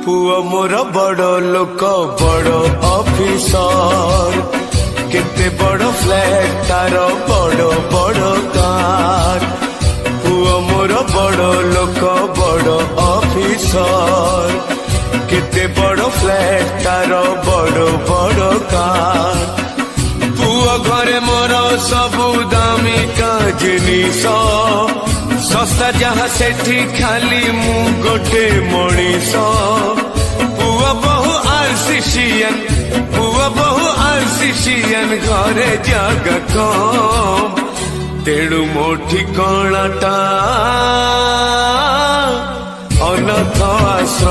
पुआ मोर बड़ लोक बड़ ऑफिसर केते बड़ फ्लैट तार बड़ बड़ कार पुआ मोर बड़ लोक बड़ ऑफिसर केते बड़ फ्लैट तार बड़ बड़ कार पुआ घरे मोर सबु दामिका जिनिस सस्ता जहाँ सेठी खाली मु गोटे मनीष पुआ बहु आरसीसीएन घरे जगह कम तेणु मो ठिकाणाटा अनाथ आश्रम।